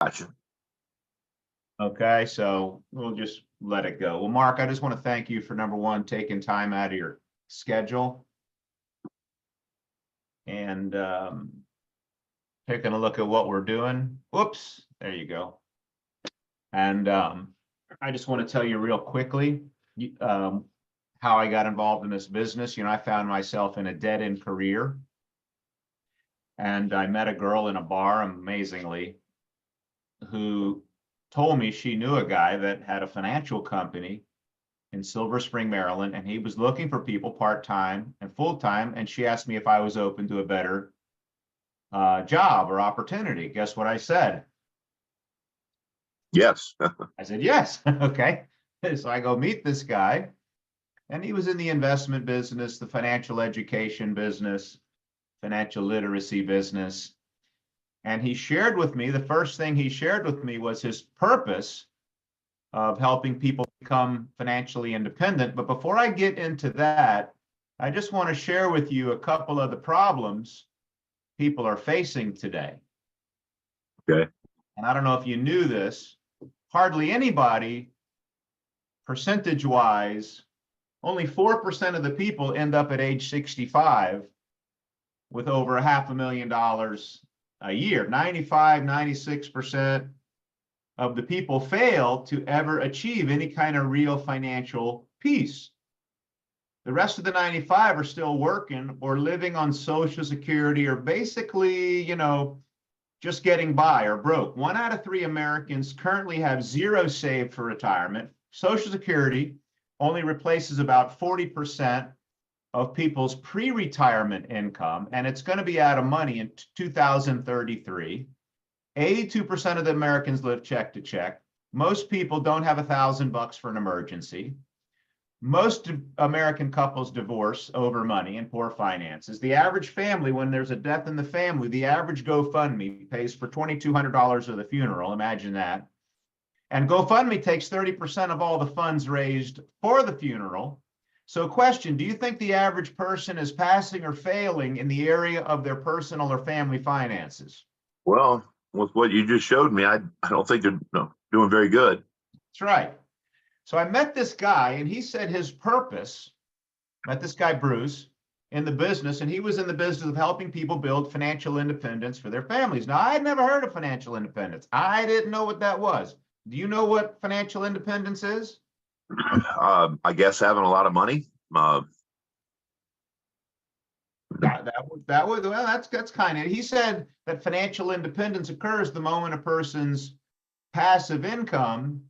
Gotcha. Okay, so we'll just let it go. Well, Mark, I just want to thank you for number one, taking time out of your schedule and taking a look at what we're doing. Whoops, there you go. And I just want to tell you real quickly how I got involved in this business. I found myself in a dead-end career, and I met a girl in a bar, amazingly, who told me she knew a guy that had a financial company in Silver Spring, Maryland, and he was looking for people part-time and full-time, and she asked me if I was open to a better job or opportunity. Guess what I said? Yes. I said, yes. Okay. So I go meet this guy, and he was in the investment business, the financial education business, financial literacy business. And he shared with me, the first thing he shared with me was his purpose of helping people become financially independent. But before I get into that, I just want to share with you a couple of the problems people are facing today. Okay. And I don't know if you knew this, hardly anybody, percentage-wise, only 4% of the people end up at age 65 with over $500,000 a year. 95, 96% of the people fail to ever achieve any kind of real financial peace. The rest of the 95 are still working or living on Social Security or basically, just getting by or broke. 1 out of 3 Americans currently have zero saved for retirement. Social Security only replaces about 40% of people's pre-retirement income, and it's going to be out of money in 2033. 82% of the Americans live check to check. Most people don't have $1,000 for an emergency. Most American couples divorce over money and poor finances. The average family, when there's a death in the family, the average GoFundMe pays for $2,200 of the funeral. Imagine that. And GoFundMe takes 30% of all the funds raised for the funeral. So question, do you think the average person is passing or failing in the area of their personal or family finances? Well, with what you just showed me, I don't think they're doing very good. That's right. So I met this guy, and he said his purpose, met this guy, Bruce, in the business, and he was in the business of helping people build financial independence for their families. Now, I had never heard of financial independence. I didn't know what that was. Do you know what financial independence is? I guess having a lot of money. Well, that's kind of, he said that financial independence occurs the moment a person's passive income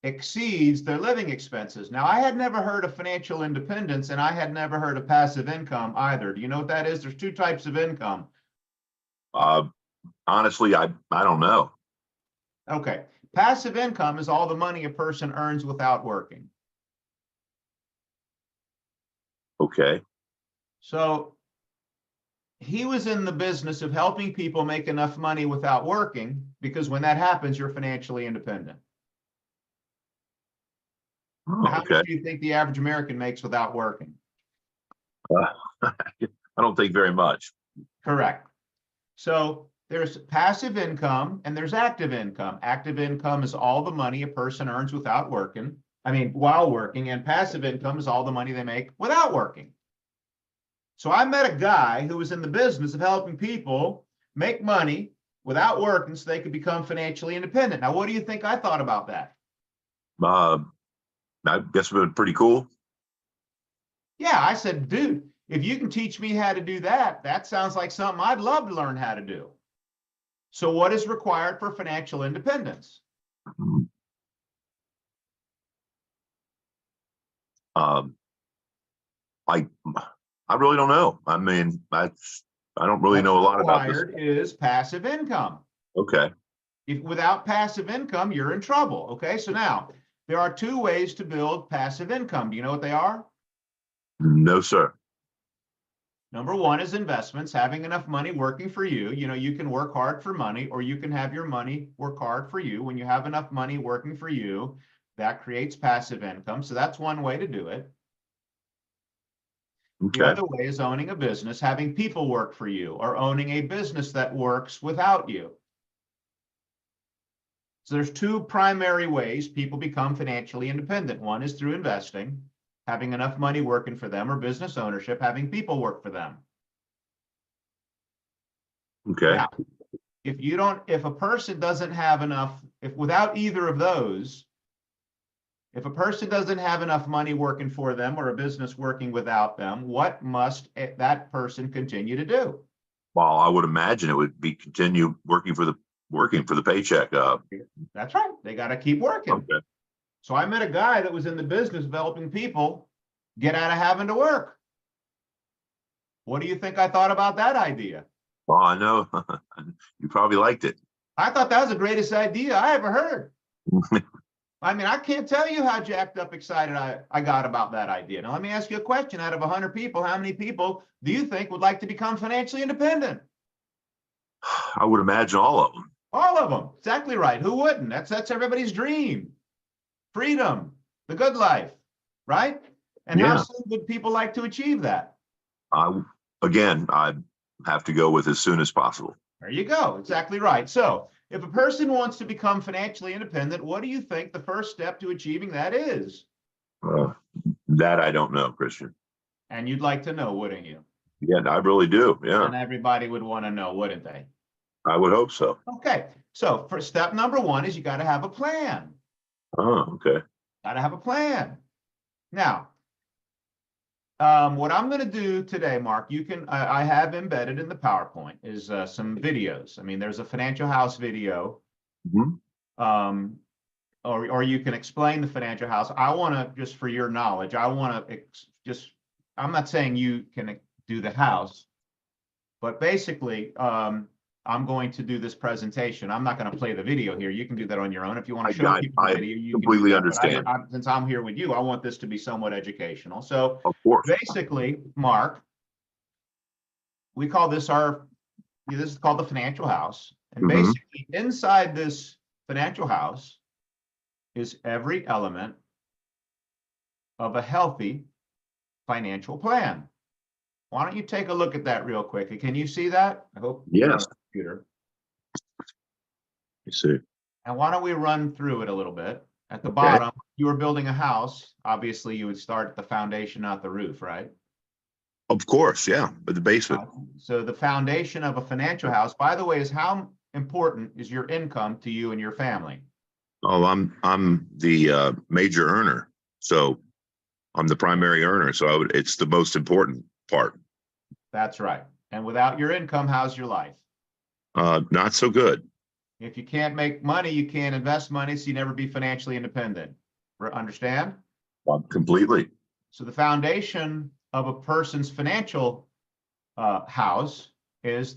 exceeds their living expenses. Now, I had never heard of financial independence, and I had never heard of passive income either. Do you know what that is? There's 2 types of income. Honestly, I don't know. Okay. Passive income is all the money a person earns without working. Okay. So he was in the business of helping people make enough money without working, because when that happens, you're financially independent. Oh, How okay. much do you think the average American makes without working? I don't think very much. Correct. So there's passive income and there's active income. Active income is all the money a person earns without working. While working, and passive income is all the money they make without working. So I met a guy who was in the business of helping people make money without working so they could become financially independent. Now, what do you think I thought about that? I guess it would be pretty cool. Yeah, I said, dude, if you can teach me how to do that, that sounds like something I'd love to learn how to do. So what is required for financial independence? I really don't know. I don't really know a lot about this. What's required is passive income. Okay. If without passive income, you're in trouble. Okay, so now there are 2 ways to build passive income. Do you know what they are? No, sir. Number 1 is investments, having enough money working for you. You can work hard for money, or you can have your money work hard for you. When you have enough money working for you, that creates passive income. So that's one way to do it. Okay. The other way is owning a business, having people work for you, or owning a business that works without you. So there's two primary ways people become financially independent. One is through investing, having enough money working for them, or business ownership, having people work for them. Okay. Now, if a person doesn't have enough, if without either of those, if a person doesn't have enough money working for them or a business working without them, what must that person continue to do? Well, I would imagine it would be continue working for the paycheck. That's right. They got to keep working. Okay. So I met a guy that was in the business of helping people get out of having to work. What do you think I thought about that idea? Well, I know you probably liked it. I thought that was the greatest idea I ever heard. I mean, I can't tell you how jacked up excited I got about that idea. Now, let me ask you a question. Out of 100 people, how many people do you think would like to become financially independent? I would imagine all of them. All of them. Exactly right. Who wouldn't? That's everybody's dream. Freedom, the good life, right? And how Yeah. soon would people like to achieve that? I have to go with as soon as possible. There you go. Exactly right. So if a person wants to become financially independent, what do you think the first step to achieving that is? That I don't know, Christian. And you'd like to know, wouldn't you? Yeah, I really do. Yeah, And everybody would want to know, wouldn't they? I would hope so. Okay. So for step number one is you got to have a plan. Oh, okay. Got to have a plan. Now, what I'm going to do today, Mark, I have embedded in the PowerPoint is some videos. I mean, there's a Financial House video, Mhm. or you can explain the Financial House. I want to, just for your knowledge, I want to I'm not saying you can do the house, but basically, I'm going to do this presentation. I'm not going to play the video here. You can do that on your own. If you want to show people the video, you completely can do that. understand. But since I'm here with you, I want this to be somewhat educational. So Of course. basically, Mark, we call this this is called the Financial House. And Mhm. basically inside this Financial House is every element of a healthy financial plan. Why don't you take a look at that real quick? Can you see that? I hope you're on Yes. the computer. You see. And why don't we run through it a little bit? At the Okay. bottom, you were building a house. Obviously, you would start at the foundation, not the roof, right? Of course, yeah, but the basement. So the foundation of a financial house, by the way, is how important is your income to you and your family? Oh, I'm the major earner, so I'm the primary earner. So it's the most important part. That's right. And without your income, how's your life? Not so good. If you can't make money, you can't invest money, so you never be financially independent. Understand? Completely. So the foundation of a person's financial house is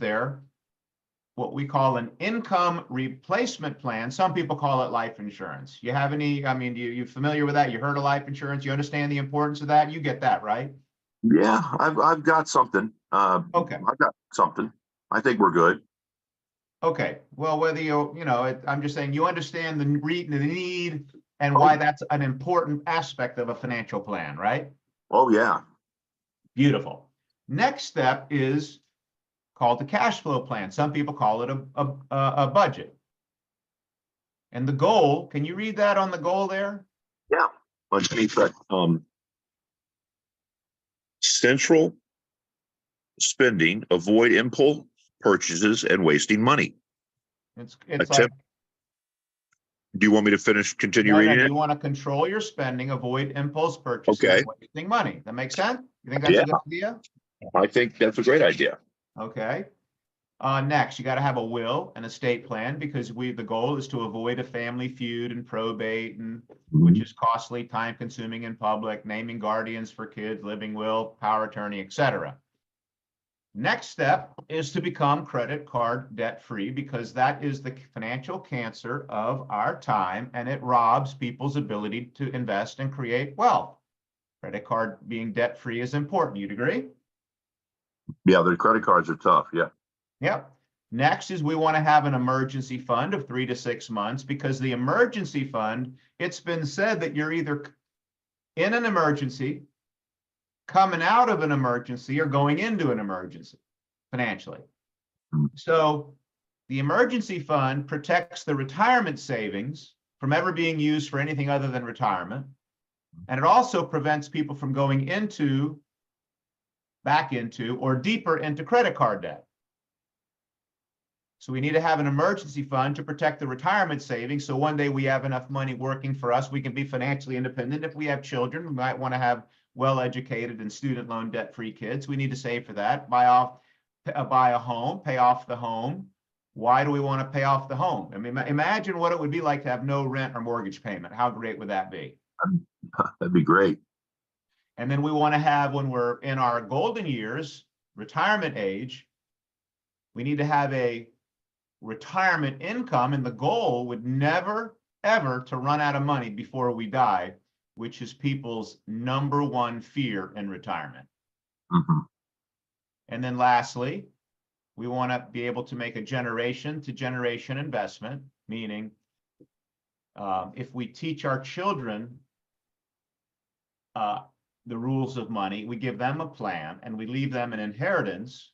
what we call an income replacement plan. Some people call it life insurance. You have any, I mean, you familiar with that? You heard of life insurance? You understand the importance of that? You get that, right? Yeah, I've got something. Okay. I've got something. I think we're good. Okay. Well, whether I'm just saying you understand the need and why that's an important aspect of a financial plan, right? Oh, yeah. Beautiful. Next step is called the cash flow plan. Some people call it a budget. And the goal, can you read that on the goal there? Yeah. Underneath that, central spending, avoid impulse purchases and wasting money. It's like, do you want me to continue no, reading it? You want to control your spending, avoid impulse purchases, Okay. and wasting money. That makes sense? You think that's a good idea? I think that's a great idea. Okay. Next, you got to have a will and estate plan because the goal is to avoid a family feud and probate, and which is costly, time consuming in public, naming guardians for kids, living will, power attorney, etc. Next step is to become credit card debt free because that is the financial cancer of our time and it robs people's ability to invest and create wealth. Credit card being debt free is important. You'd agree? Yeah, the credit cards are tough. Yeah. Yep. Next is we want to have an emergency fund of 3 to 6 months because the emergency fund, it's been said that you're either in an emergency, coming out of an emergency, or going into an emergency financially. So The emergency fund protects the retirement savings from ever being used for anything other than retirement. And it also prevents people from going back into, or deeper into credit card debt. So we need to have an emergency fund to protect the retirement savings. So one day we have enough money working for us, we can be financially independent. If we have children, we might want to have well-educated and student loan debt-free kids. We need to save for that, buy a home, pay off the home. Why do we want to pay off the home? I mean, imagine what it would be like to have no rent or mortgage payment. How great would that be? That'd be great. And then we want to have, when we're in our golden years, retirement age, we need to have a retirement income, and the goal would never, ever to run out of money before we die, which is people's number one fear in retirement. Mm-hmm. And then lastly, we want to be able to make a generation to generation investment, meaning if we teach our children the rules of money, we give them a plan and we leave them an inheritance,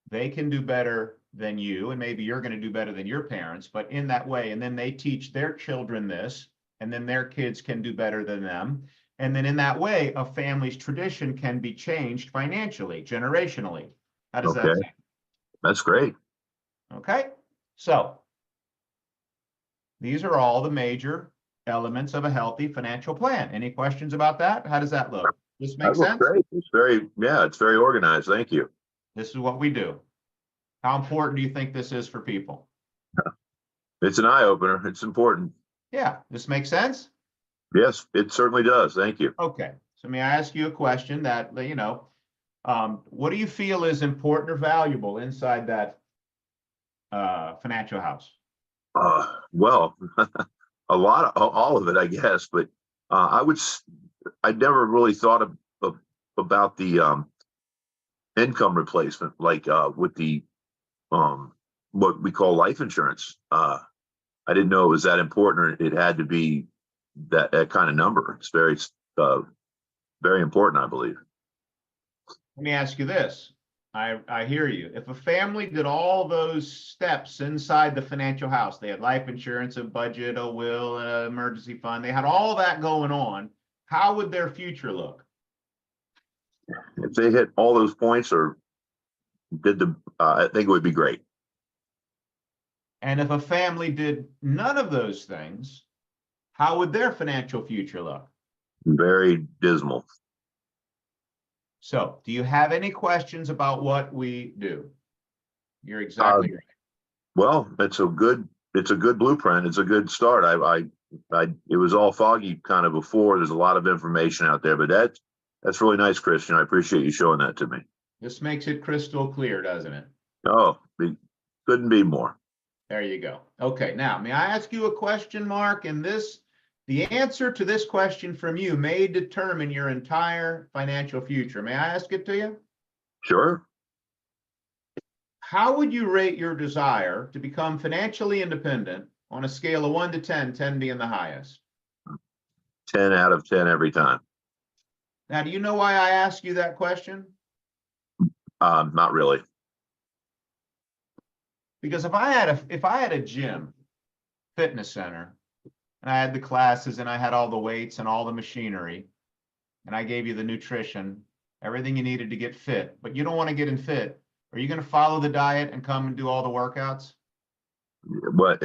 they can do better than you, and maybe you're going to do better than your parents, but in that way, and then they teach their children this, and then their kids can do better than them. And then in that way, a family's tradition can be changed financially, generationally. How does that sound? That's great. Okay, so these are all the major elements of a healthy financial plan. Any questions about that? How does that look? This make sense? Great. It's very organized. Thank you. This is what we do. How important do you think this is for people? It's an eye opener. It's important. Yeah, this makes sense? Yes, it certainly does. Thank you. Okay, so may I ask you a question that, what do you feel is important or valuable inside that financial house? Well, all of it, I guess, but I never really thought about the income replacement, like with the what we call life insurance. I didn't know it was that important, or it had to be that kind of number. It's very important, I believe. Let me ask you this. I hear you. If a family did all those steps inside the financial house, they had life insurance, a budget, a will, an emergency fund, they had all that going on, how would their future look? If they hit all those points or did I think it would be great. And if a family did none of those things, how would their financial future look? Very dismal. So, do you have any questions about what we do? You're exactly right. Well, it's a good blueprint. It's a good start. It was all foggy kind of before. There's a lot of information out there, but that's really nice, Christian. I appreciate you showing that to me. This makes it crystal clear, doesn't it? Oh, it couldn't be more. There you go. Okay, now, may I ask you a question, Mark? And the answer to this question from you may determine your entire financial future. May I ask it to you? Sure. How would you rate your desire to become financially independent on a scale of 1 to 10, 10 being the highest? 10 out of 10 every time. Now, do you know why I asked you that question? Not really. Because if I had a gym, fitness center, and I had the classes and I had all the weights and all the machinery, and I gave you the nutrition, everything you needed to get fit, but you don't want to get in fit, are you going to follow the diet and come and do all the workouts? But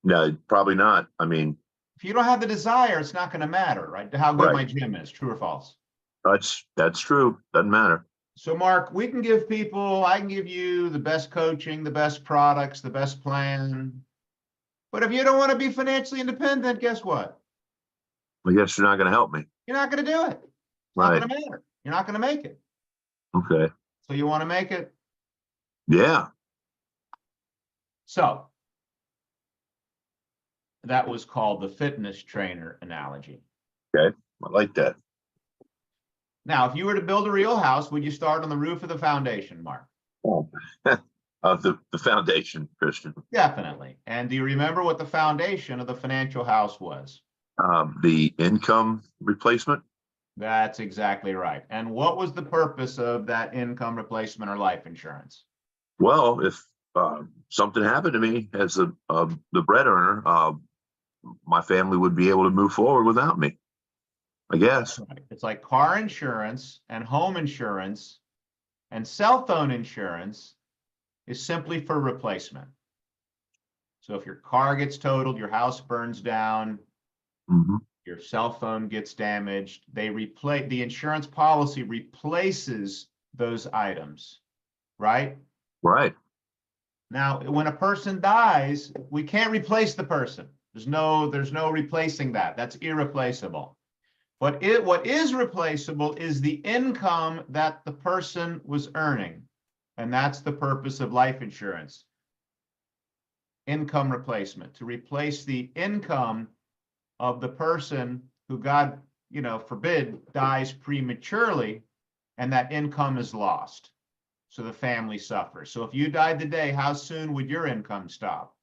no, probably not. I mean, if you don't have the desire, it's not going to matter, right? How good my gym is, true or false? That's true. Doesn't matter. So Mark, I can give you the best coaching, the best products, the best plan. But if you don't want to be financially independent, guess what? I guess you're not going to help me. You're not going to do it. It's not going to matter. You're not going to make it. Okay. So you want to make it? Yeah. So that was called the fitness trainer analogy. Okay. I like that. Now, if you were to build a real house, would you start on the roof of the foundation, Mark? Oh. The foundation, Christian. Definitely. And do you remember what the foundation of the financial house was? The income replacement. That's exactly right. And what was the purpose of that income replacement or life insurance? Well, if something happened to me as the bread earner, my family would be able to move forward without me, I guess. Right. It's like car insurance and home insurance and cell phone insurance is simply for replacement. So if your car gets totaled, your house burns down, Mhm. your cell phone gets damaged, the insurance policy replaces those items, right? Right. Now, when a person dies, we can't replace the person. There's no replacing that. That's irreplaceable. But what is replaceable is the income that the person was earning. And that's the purpose of life insurance. Income replacement, to replace the income of the person who, God, forbid, dies prematurely, and that income is lost. So the family suffers. So if you died today, how soon would your income stop?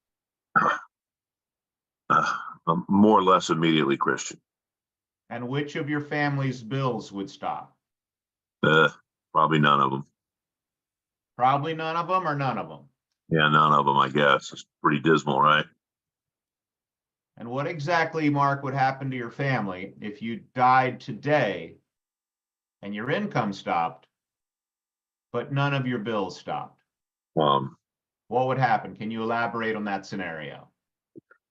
More or less immediately, Christian. And which of your family's bills would stop? Uh, Probably none of them. Probably none of them, or none of them. Yeah, none of them, I guess. It's pretty dismal, right? And what exactly, Mark, would happen to your family if you died today and your income stopped, but none of your bills stopped? Um, What would happen? Can you elaborate on that scenario?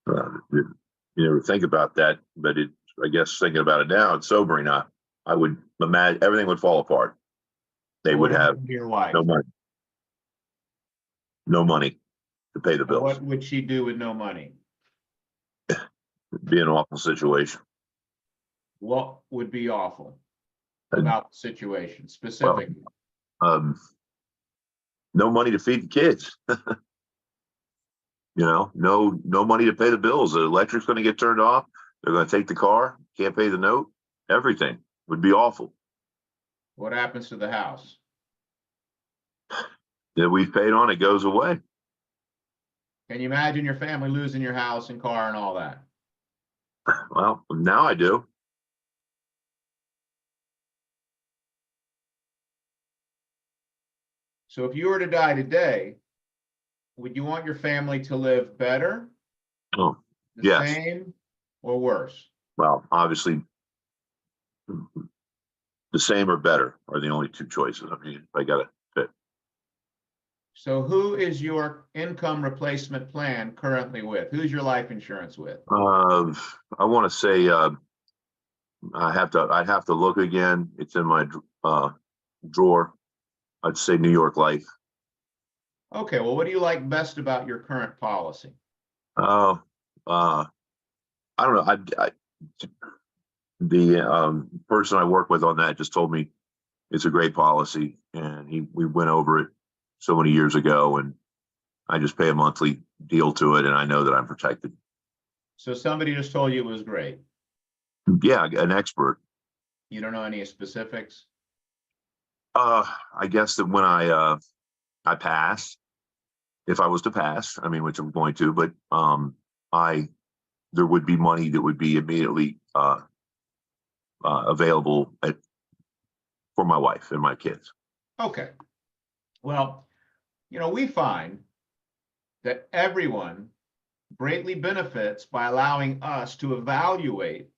you never think about that, but I guess thinking about it now, it's sobering. I would imagine everything would fall apart. They What would have happened to your wife? no money to pay the And bills. what would she do with no money? It'd be an awful situation. What would be awful And, about the situation well, specifically? no money to feed the kids. No money to pay the bills. The electric's going to get turned off. They're going to take the car. Can't pay the note. Everything would be awful. What happens to the house? That we've paid on, it goes away. Can you imagine your family losing your house and car and all that? Well, now I do. So if you were to die today, would you want your family to live better, Oh, the yes. same, or worse? Well, obviously, the same or better are the only two choices. I mean, I got to pick. So who is your income replacement plan currently with? Who's your life insurance with? I want to say I'd have to look again. It's in my drawer. I'd say New York Life. Okay, well, what do you like best about your current policy? Uh, I don't know. The person I work with on that just told me it's a great policy, and we went over it so many years ago, and I just pay a monthly deal to it, and I know that I'm protected. So somebody just told you it was great. Yeah, an expert. You don't know any specifics? I guess that when I pass, if I was to pass, I mean, which I'm going to, but there would be money that would be immediately available for my wife and my kids. Okay. Well, we find that everyone greatly benefits by allowing us to evaluate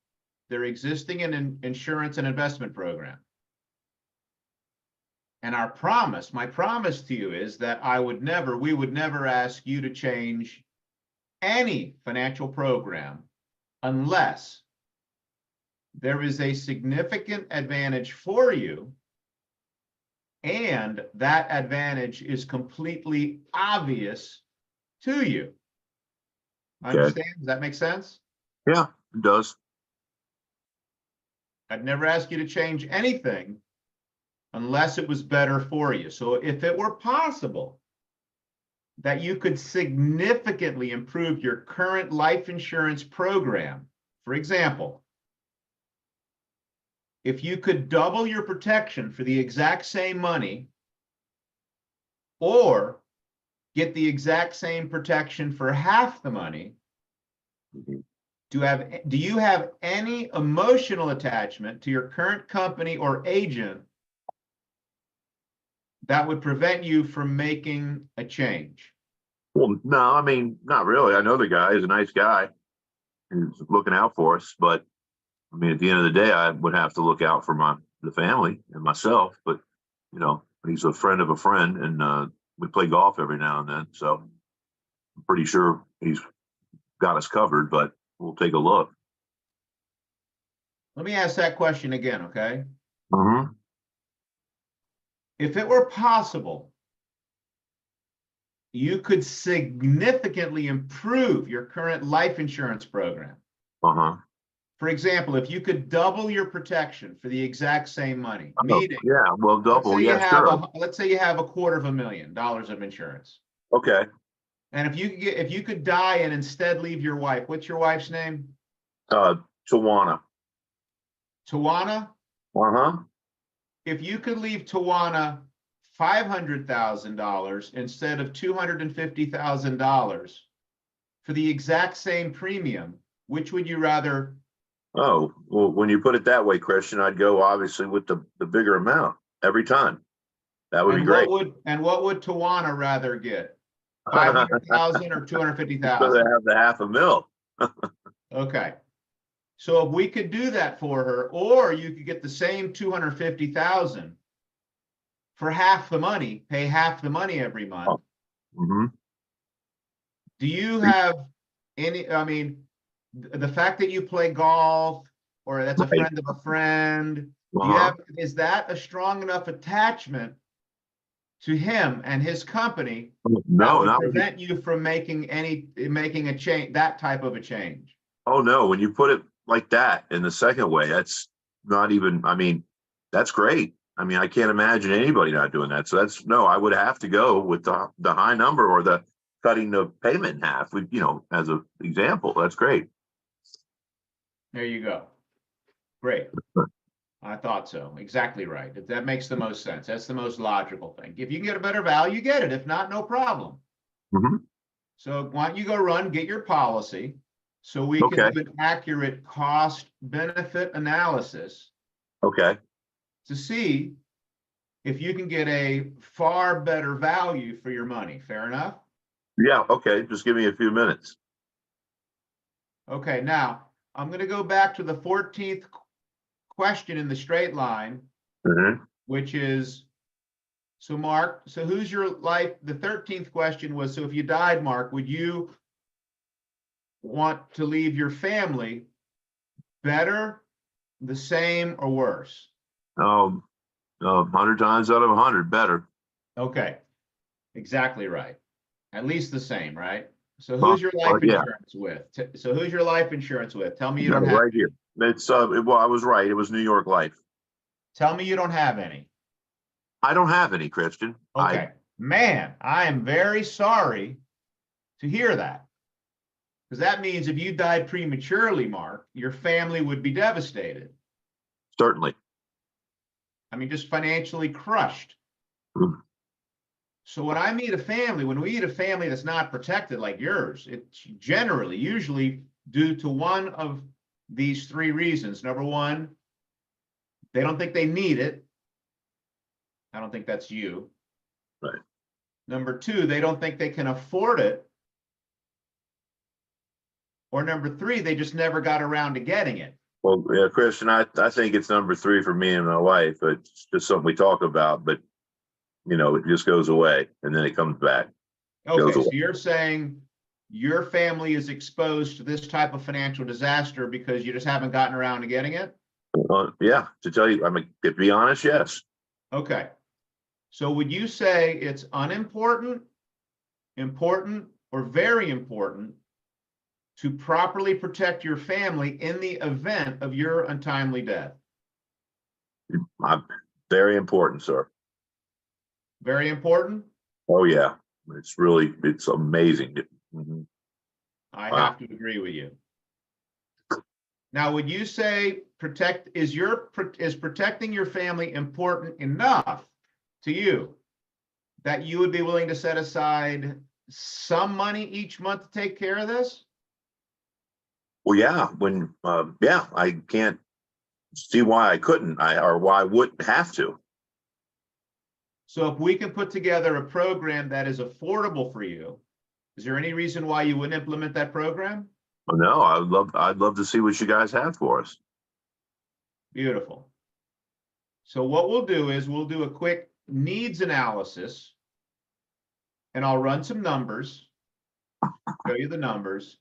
their existing insurance and investment program. And my promise to you is that we would never ask you to change any financial program unless there is a significant advantage for you, and that advantage is completely obvious to you. Understand? Does that make sense? Yeah, it does. I'd never ask you to change anything unless it was better for you. So if it were possible that you could significantly improve your current life insurance program, for example, if you could double your protection for the exact same money, or get the exact same protection for half the money, do you have any emotional attachment to your current company or agent that would prevent you from making a change? Well, no, I mean, not really. I know the guy. He's a nice guy. He's looking out for us. But I mean, at the end of the day, I would have to look out for the family and myself. But he's a friend of a friend, and we play golf every now and then. So I'm pretty sure he's got us covered. But we'll take a look. Let me ask that question again, okay? Mm-hmm. If it were possible, you could significantly improve your current life insurance program. Uh-huh. For example, if you could double your protection for the exact same money, meaning, yeah, well, double. Yeah, sure. let's say you have $250,000 of insurance. Okay. And if you could die and instead leave your wife, what's your wife's name? Tawana. Tawana? Uh-huh. If you could leave Tawana $500,000 instead of $250,000 for the exact same premium, which would you rather? Oh, well, when you put it that way, Christian, I'd go obviously with the bigger amount every time. That would be great. What would Tawana rather get? 500,000 or 250,000? So they have the $500,000. Okay. So if we could do that for her, or you could get the same 250,000 for half the money, pay half the money every month. Oh. Mm-hmm. Do you have any, I mean, the fact that you play golf, or that's a friend of a friend, do you have, is that a strong enough attachment to him and his company that would prevent you from making a change, that type of a change? Oh no, when you put it like that in the second way, that's not even, I mean, that's great. I mean, I can't imagine anybody not doing that. So no, I would have to go with the high number, or the cutting the payment in half, as an example. That's great. There you go. Great. I thought so. Exactly right. That makes the most sense. That's the most logical thing. If you can get a better value, get it. If not, no problem. Mm-hmm. So why don't you go get your policy so we can do an accurate cost benefit analysis. Okay. To see if you can get a far better value for your money. Fair enough? Yeah. Okay. Just give me a few minutes. Okay. Now I'm going to go back to the 14th question in the straight line, which is, so Mark, so who's your life? The 13th question was, so if you died, Mark, would you want to leave your family better, the same, or worse? 100 times out of 100 better. Okay. Exactly right. At least the same, right? So who's your life insurance with? So who's your life insurance with? Tell me you don't have right here. It's well, I was right. It was New York Life. Tell me you don't have any. I don't have any, Christian. Okay. Man, I am very sorry to hear that. Because that means if you died prematurely, Mark, your family would be devastated. Certainly. I mean, just financially crushed. So when we meet a family that's not protected like yours, it's generally, usually due to one of these three reasons. Number one, they don't think they need it. I don't think that's you. Right. Number two, they don't think they can afford it. Or number three, they just never got around to getting it. Well, yeah, Christian, I think it's number three for me and my wife. It's just something we talk about, but it just goes away and then it comes back. Okay, so you're saying your family is exposed to this type of financial disaster because you just haven't gotten around to getting it? Yeah, to tell you, to be honest, yes. Okay. So would you say it's unimportant, important, or very important to properly protect your family in the event of your untimely death? Very important, sir. Very important? Oh, yeah. It's amazing. Mm-hmm. I have to agree with you. Now, would you say is protecting your family important enough to you that you would be willing to set aside some money each month to take care of this? Well, yeah. I can't see why I couldn't, or why I wouldn't have to. So if we can put together a program that is affordable for you, is there any reason why you wouldn't implement that program? Well, no, I'd love to see what you guys have for us. Beautiful. So what we'll do is we'll do a quick needs analysis, and I'll run some numbers, show you the numbers,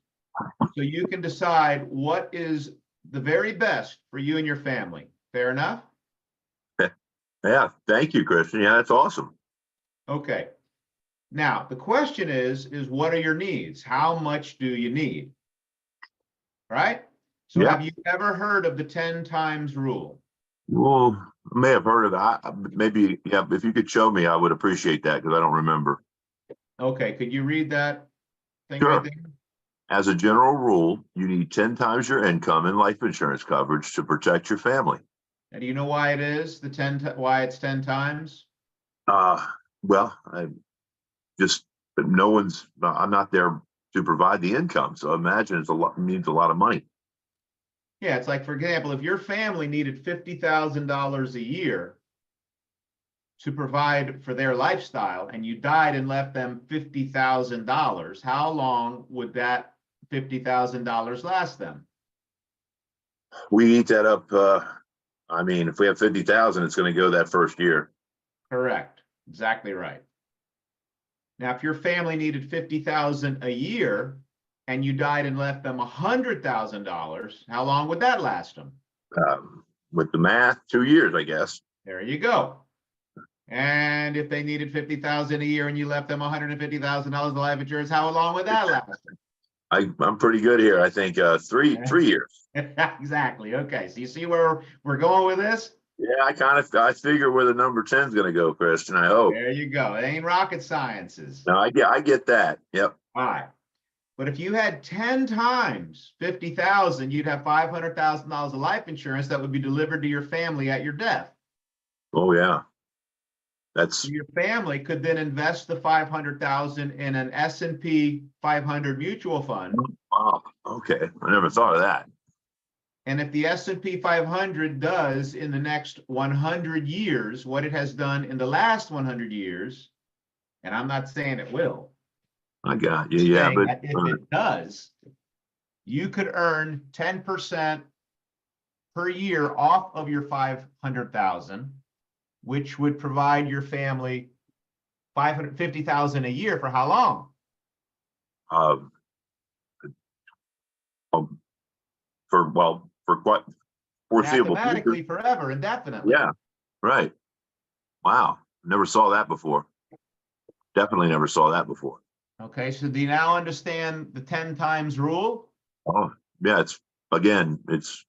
so you can decide what is the very best for you and your family. Fair enough? Yeah, thank you, Christian. Yeah, that's awesome. Okay. Now, the question is what are your needs? How much do you need? Right? So Yeah. have you ever heard of the 10 times rule? Well, I may have heard of that. Maybe, yeah, if you could show me, I would appreciate that because I don't remember. Okay, could you read that thing Sure. right there? As a general rule, you need 10 times your income in life insurance coverage to protect your family. And do you know why it is why it's 10 times? Well, but I'm not there to provide the income. So I imagine it needs a lot of money. Yeah, it's like, for example, if your family needed $50,000 a year to provide for their lifestyle and you died and left them $50,000, how long would that $50,000 last them? We eat that up. I mean, if we have 50,000, it's going to go that first year. Correct. Exactly right. Now, if your family needed $50,000 a year and you died and left them $100,000, how long would that last them? With the math, 2 years, I guess. There you go. And if they needed $50,000 a year and you left them $150,000 of life insurance, how long would that last them? I'm pretty good here. I think 3 years. Exactly. Okay. So you see where we're going with this? Yeah, I figure where the number 10 is going to go, Christian. I hope. There you go. It ain't rocket sciences. No, I get that. Yep. All right. But if you had 10 times 50,000, you'd have $500,000 of life insurance that would be delivered to your family at your death. Oh yeah. So your family could then invest the 500,000 in an S&P 500 mutual fund. Wow. Okay. I never thought of that. And if the S&P 500 does in the next 100 years what it has done in the last 100 years, and I'm not saying it will. I got you. Yeah, but if it does, you could earn 10% per year off of your 500,000, which would provide your family 550,000 a year for how long? For what foreseeable Mathematically, future. forever, indefinitely. Yeah, right. Wow, never saw that before. Definitely never saw that before. Okay, so do you now understand the 10 times rule? Oh, yeah, it's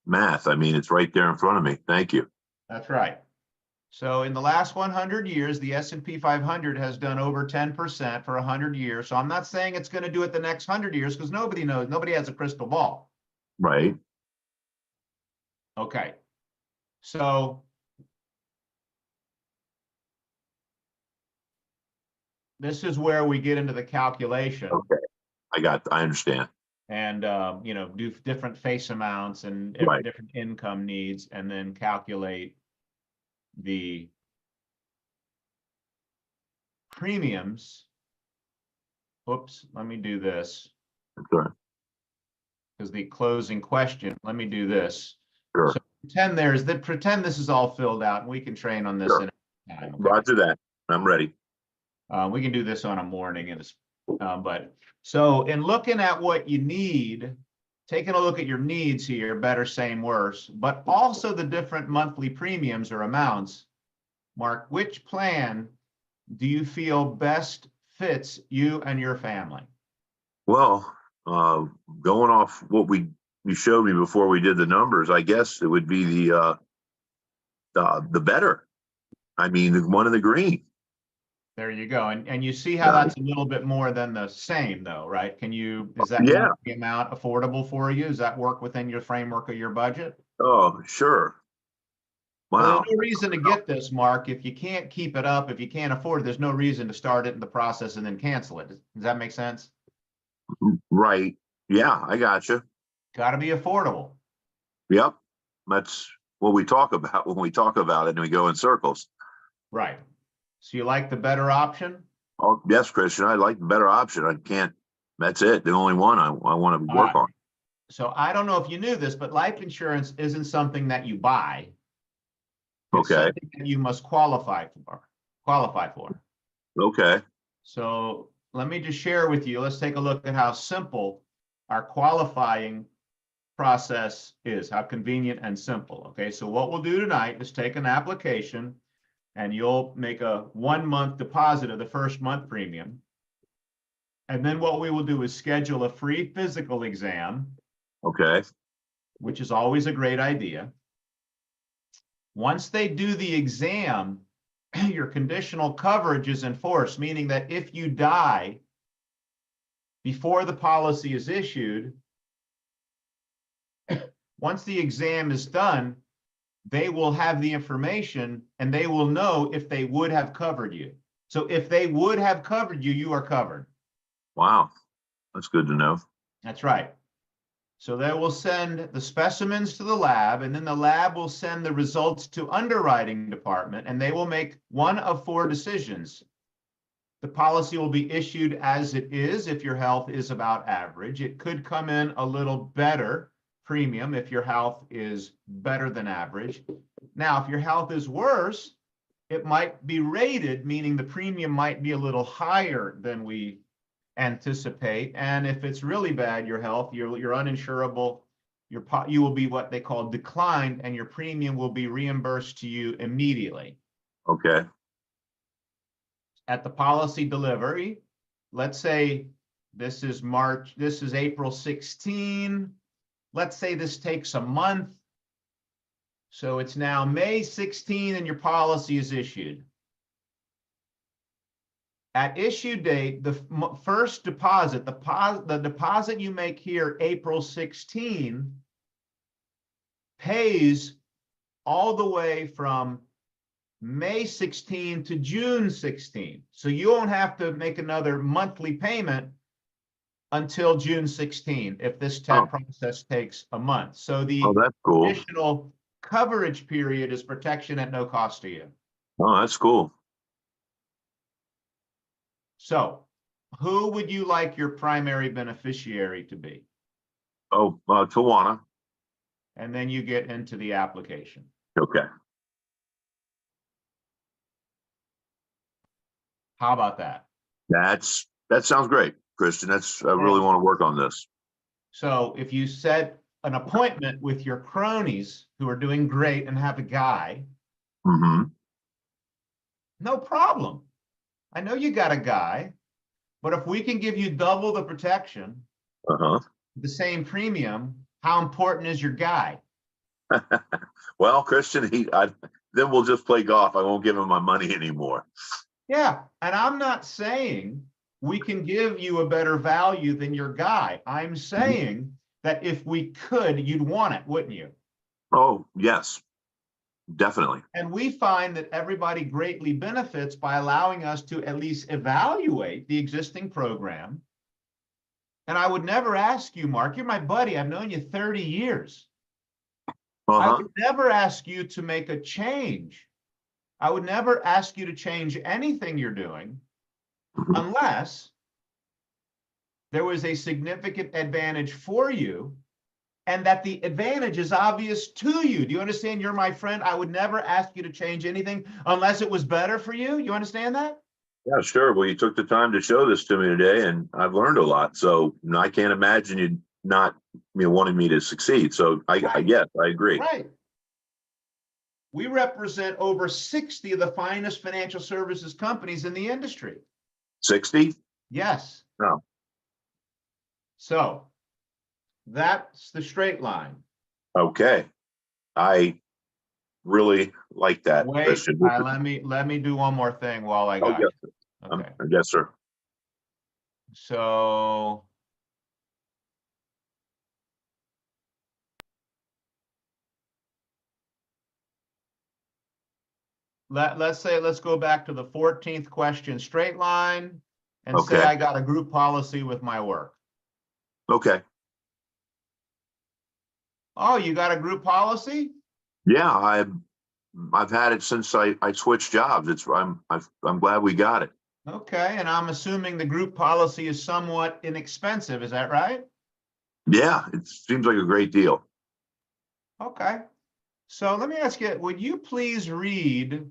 math. I mean, it's right there in front of me. Thank you. That's right. So in the last 100 years, the S&P 500 has done over 10% for 100 years. So I'm not saying it's going to do it the next 100 years because nobody knows. Nobody has a crystal ball. Right. Okay. So this is where we get into the calculation. Okay. I understand. And, do different face amounts and Right. different income needs, and then calculate the premiums. Oops, let me do this. Sure. Because the closing question, let me do this. Sure. So pretend this is all filled out, and we can train on this Sure. in a time. Okay? Roger that. I'm ready. We can do this on a morning, but so in looking at what you need, taking a look at your needs here, better, same, worse, but also the different monthly premiums or amounts, Mark, which plan do you feel best fits you and your family? Well, going off what you showed me before we did the numbers, I guess it would be the better. I mean, the one in the green. There you go. And you see how that's a little bit more than the same though, right? Is that monthly amount affordable for you? Does that work within your framework of your budget? Oh, sure. Wow. So there's no reason to get this, Mark. If you can't keep it up, if you can't afford it, there's no reason to start it in the process and then cancel it. Does that make sense? Right. Yeah, I gotcha. Got to be affordable. Yep. That's what we talk about when we talk about it and we go in circles. Right. So you like the better option? Oh, yes, Christian, I like the better option. I can't, that's it. The only one I want to work on. So I don't know if you knew this, but life insurance isn't something that you buy. It's Okay. something that you must qualify for. Okay. So let me just share with you. Let's take a look at how simple our qualifying process is, how convenient and simple. Okay, so what we'll do tonight is take an application and you'll make a 1-month deposit of the first month premium. And then what we will do is schedule a free physical exam, Okay. which is always a great idea. Once they do the exam, your conditional coverage is enforced, meaning that if you die before the policy is issued, once the exam is done, they will have the information and they will know if they would have covered you. So if they would have covered you, you are covered. Wow. That's good to know. That's right. So they will send the specimens to the lab, and then the lab will send the results to underwriting department, and they will make one of 4 decisions. The policy will be issued as it is if your health is about average. It could come in a little better premium if your health is better than average. Now, if your health is worse, it might be rated, meaning the premium might be a little higher than we anticipate. And if it's really bad, your health, you're uninsurable, you will be what they call declined, and your premium will be reimbursed to you immediately. Okay. At the policy delivery, let's say this is April 16. Let's say this takes a month. So it's now May 16 and your policy is issued. At issue date, the first deposit, the deposit you make here, April 16, pays all the way from May 16 to June 16. So you won't have to make another monthly payment until June 16 if this process takes a month. So the that's cool. additional coverage period is protection at no cost to you. Oh, that's cool. So who would you like your primary beneficiary to be? Oh, Tawana. And then you get into the application. Okay. How about that? That sounds great, Christian. I really want to work on this. So if you set an appointment with your cronies who are doing great and have a guy, no problem. I know you got a guy, but if we can give you double the protection, the same premium, how important is your guy? Well, Christian, then we'll just play golf. I won't give him my money anymore. Yeah, and I'm not saying we can give you a better value than your guy. I'm saying that if we could, you'd want it, wouldn't you? Oh, yes, definitely. And we find that everybody greatly benefits by allowing us to at least evaluate the existing program. And I would never ask you, Mark, you're my buddy. I've known you 30 years. I would never ask you to make a change. I would never ask you to change anything you're doing unless there was a significant advantage for you and that the advantage is obvious to you. Do you understand? You're my friend. I would never ask you to change anything unless it was better for you. You understand that? Yeah, sure. Well, you took the time to show this to me today, and I've learned a lot. So I can't imagine you not wanting me to succeed. So I guess I agree. Right. We represent over 60 of the finest financial services companies in the industry. 60? Yes. No. So that's the straight line. Okay. I really like that. Wait, let me do one more thing while I got you. Okay. Yes, sir. So let's go back to the 14th question, straight line, and say I got a group policy with my work. Okay. Oh, you got a group policy? Yeah, I've had it since I switched jobs. I'm glad we got it. Okay, and I'm assuming the group policy is somewhat inexpensive, is that right? Yeah, it seems like a great deal. Okay. So let me ask you, would you please read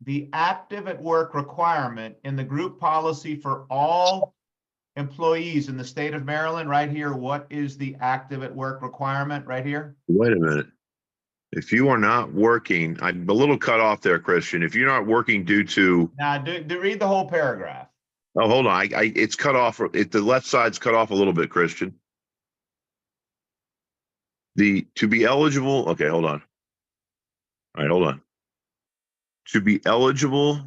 the active at work requirement in the group policy for all employees in the state of Maryland right here? What is the active at work requirement right here? Wait a minute. If you are not working, I'm a little cut off there, Christian. If you're not working due to, Now, do read the whole paragraph. oh, hold on, it's cut off. The left side's cut off a little bit, Christian. To be eligible. Okay, hold on. All right, hold on. To be eligible,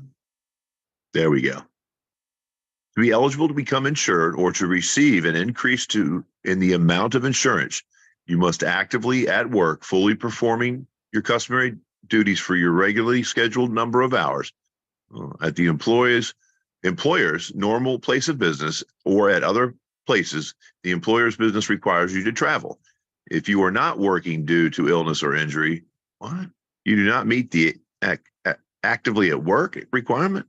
there we go. To be eligible to become insured or to receive an increase in the amount of insurance, you must actively at work, fully performing your customary duties for your regularly scheduled number of hours at the employer's normal place of business or at other places the employer's business requires you to travel. If you are not working due to illness or injury, what? You do not meet the actively at work requirement?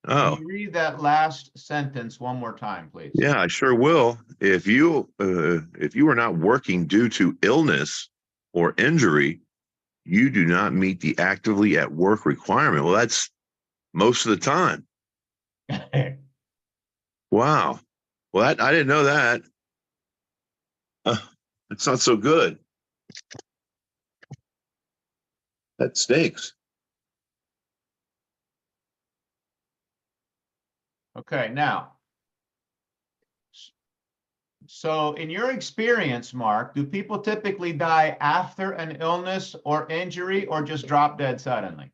Oh, Can you read that last sentence one more time, please? yeah, I sure will. If you are not working due to illness or injury, you do not meet the actively at work requirement. Well, that's most of the time. Wow. Well, I didn't know that. It's not so good. That stinks. Okay, now, so in your experience, Mark, do people typically die after an illness or injury or just drop dead suddenly?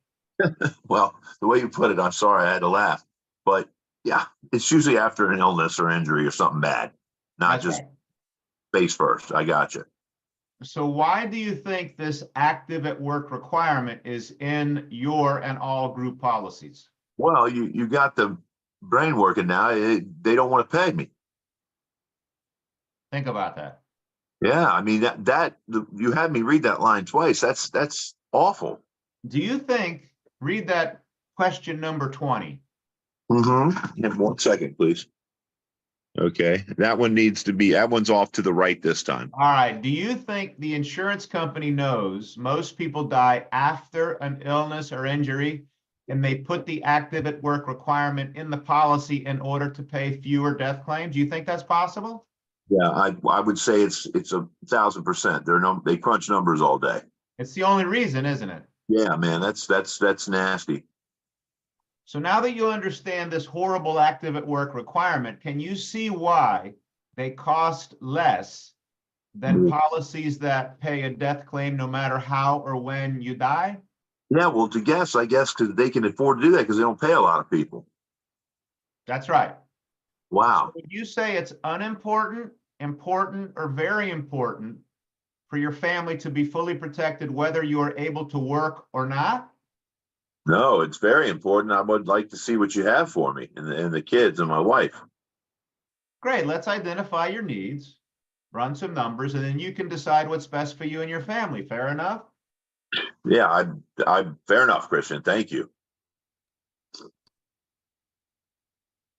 Well, the way you put it, I'm sorry I had to laugh. But yeah, it's usually after an illness or injury or something bad, not That's just right. face first. I got you. So why do you think this active at work requirement is in your and all group policies? Well, you got the brain working now. They don't want to pay me. Think about that. Yeah, I mean you had me read that line twice. That's awful. Do you think, read that question number 20. Mm-hmm. 1 second, please. Okay, that one's off to the right this time. All right. Do you think the insurance company knows most people die after an illness or injury, and they put the active at work requirement in the policy in order to pay fewer death claims? Do you think that's possible? Yeah, I would say it's 1,000%. They crunch numbers all day. It's the only reason, isn't it? Yeah, man, that's nasty. So now that you understand this horrible active at work requirement, can you see why they cost less than policies that pay a death claim no matter how or when you die? Yeah, well, I guess because they can afford to do that because they don't pay a lot of people. That's right. Wow. So would you say it's unimportant, important, or very important for your family to be fully protected whether you are able to work or not? No, it's very important. I would like to see what you have for me and the kids and my wife. Great, let's identify your needs, run some numbers, and then you can decide what's best for you and your family. Fair enough? Yeah, I fair enough, Christian. Thank you.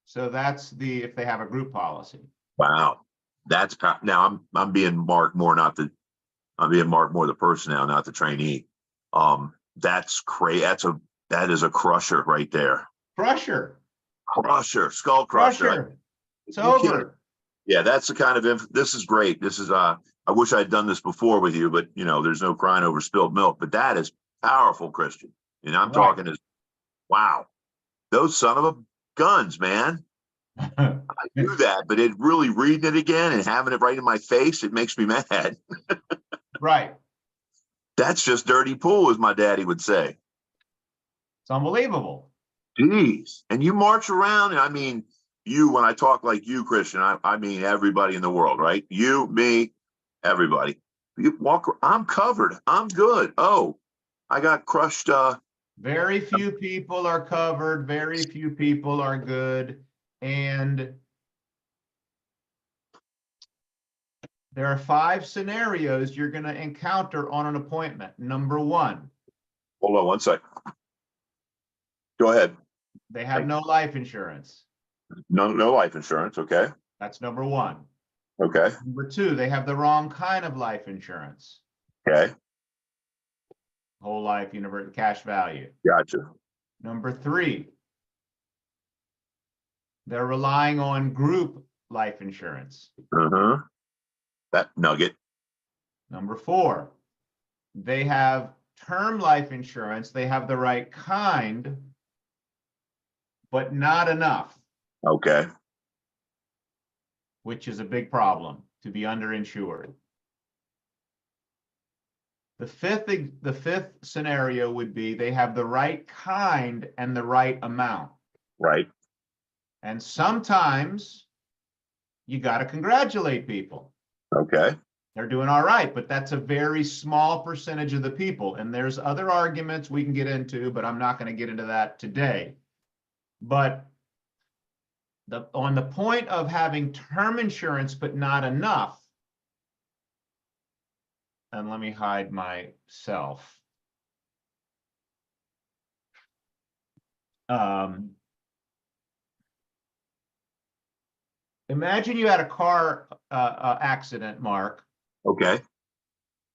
So that's if they have a group policy. Wow. Now I'm being Mark more, I'm being Mark more the person now, not the trainee. That's crazy. That is a crusher right there. Crusher. Skull crusher. It's over. Yeah, that's the kind of this is great. This is I wish I'd done this before with you, but there's no crying over spilled milk. But that is powerful, Christian. And I'm talking as wow, those son of a guns, man. I do that, but really reading it again and having it right in my face, it makes me mad. Right. That's just dirty pool, as my daddy would say. It's unbelievable. Jeez. And you march around, and I mean, when I talk like you, Christian, I mean everybody in the world, right? You, me, everybody. You walk, I'm covered. I'm good. Oh, I got crushed. Very few people are covered. Very few people are good. And there are 5 scenarios you're going to encounter on an appointment. Number 1, Hold on one sec. Go ahead. They have no life insurance. No life insurance. Okay. That's number one. Okay. Number two, they have the wrong kind of life insurance. Okay. Whole life, universal cash value. Gotcha. Number three, they're relying on group life insurance. Uh-huh. That nugget. Number four, they have term life insurance. They have the right kind, but not enough, Okay. which is a big problem to be underinsured. The fifth scenario would be they have the right kind and the right amount. Right. And sometimes you got to congratulate people. Okay. They're doing all right, but that's a very small percentage of the people. And there's other arguments we can get into, but I'm not going to get into that today. But on the point of having term insurance, but not enough, and let me hide myself. Imagine you had a car accident, Mark, Okay.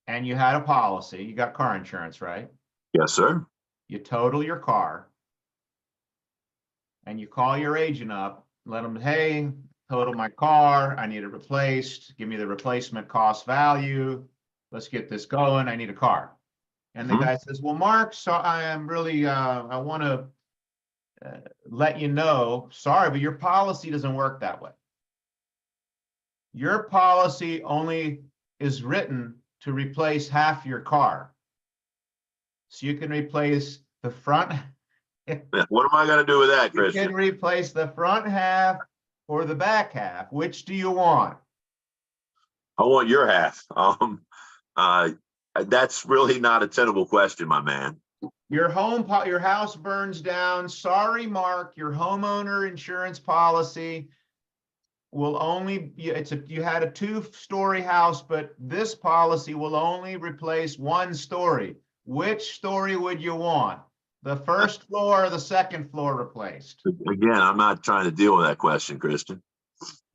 and you had a policy. You got car insurance, right? Yes, sir. You total your car, and you call your agent up, let them, hey, total my car, I need it replaced, give me the replacement cost value, let's get this going, I need a car. And the guy says, well, Mark, so I am really, I want to let you know, sorry, but your policy doesn't work that way. Your policy only is written to replace half your car. So you can replace the front. What am I going to do with that, You Christian? can replace the front half or the back half. Which do you want? I want your half. That's really not a tenable question, my man. Your house burns down. Sorry, Mark, your homeowner insurance policy will only, you had a 2-story house, but this policy will only replace 1 story. Which story would you want? The first floor or the second floor replaced? Again, I'm not trying to deal with that question, Christian.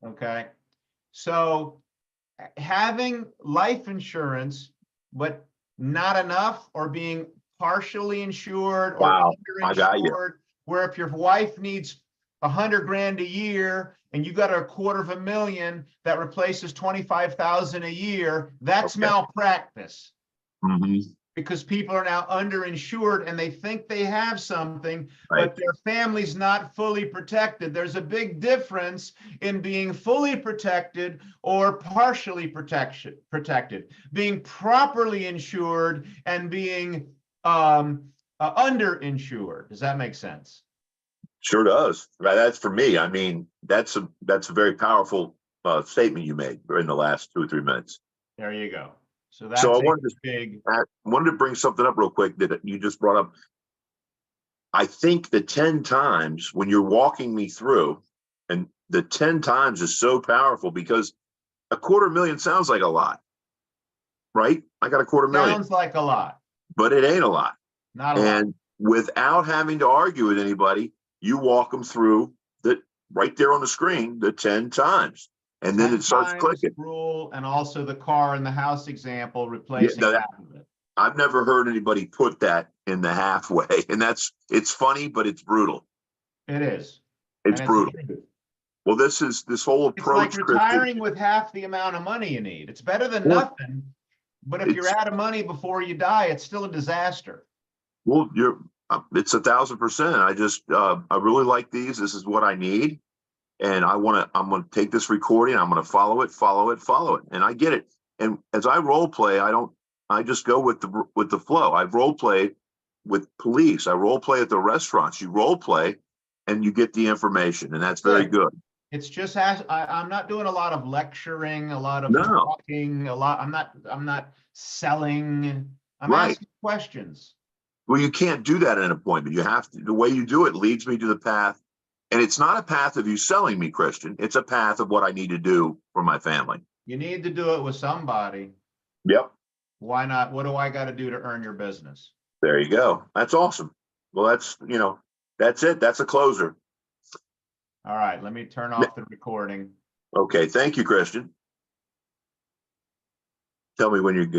Okay. So having life insurance, but not enough, or being partially insured or Wow, I got you. underinsured, where if your wife needs $100,000 a year and you got $250,000 that replaces 25,000 a year, that's Okay. malpractice. Mm-hmm. Because people are now underinsured and they think they have something, Right. but their family's not fully protected. There's a big difference in being fully protected or partially protected, being properly insured and being underinsured. Does that make sense? Sure does. Right. That's for me. I mean, that's a very powerful statement you made in the last 2 or 3 minutes. There you go. So that's So I wanted to bring something up real quick that you just brought up. I think the 10 times when you're walking me through, and the 10 times is so powerful because $250,000 sounds like a lot, right? I got $250,000. Sounds like a lot. But it ain't a lot. Not a lot. And without having to argue with anybody, you walk them through that right there on the screen, the 10 times. And then it starts clicking. Rule, and also the car and the house example, replacing half of it. I've never heard anybody put that in the halfway, and it's funny, but it's brutal. It is. It's brutal. Well, this whole approach. It's like retiring with half the amount of money you need. It's better than nothing, but if you're out of money before you die, it's still a disaster. Well, it's 1,000%. I really like these. This is what I need. And I'm going to take this recording. I'm going to follow it. And I get it. And as I role play, I just go with the flow. I've role played with police. I role play at the restaurants. You role play and you get the information, and that's very good. It's just, I'm not doing a lot of lecturing, a lot of talking, I'm not selling. I'm asking questions. Well, you can't do that in an appointment. You have to, the way you do it leads me to the path. And it's not a path of you selling me, Christian. It's a path of what I need to do for my family. You need to do it with somebody. Yep. Why not? What do I got to do to earn your business? There you go. That's awesome. Well, that's it. That's a closer. All right, let me turn off the recording. Okay. Thank you, Christian. Tell me when you're good.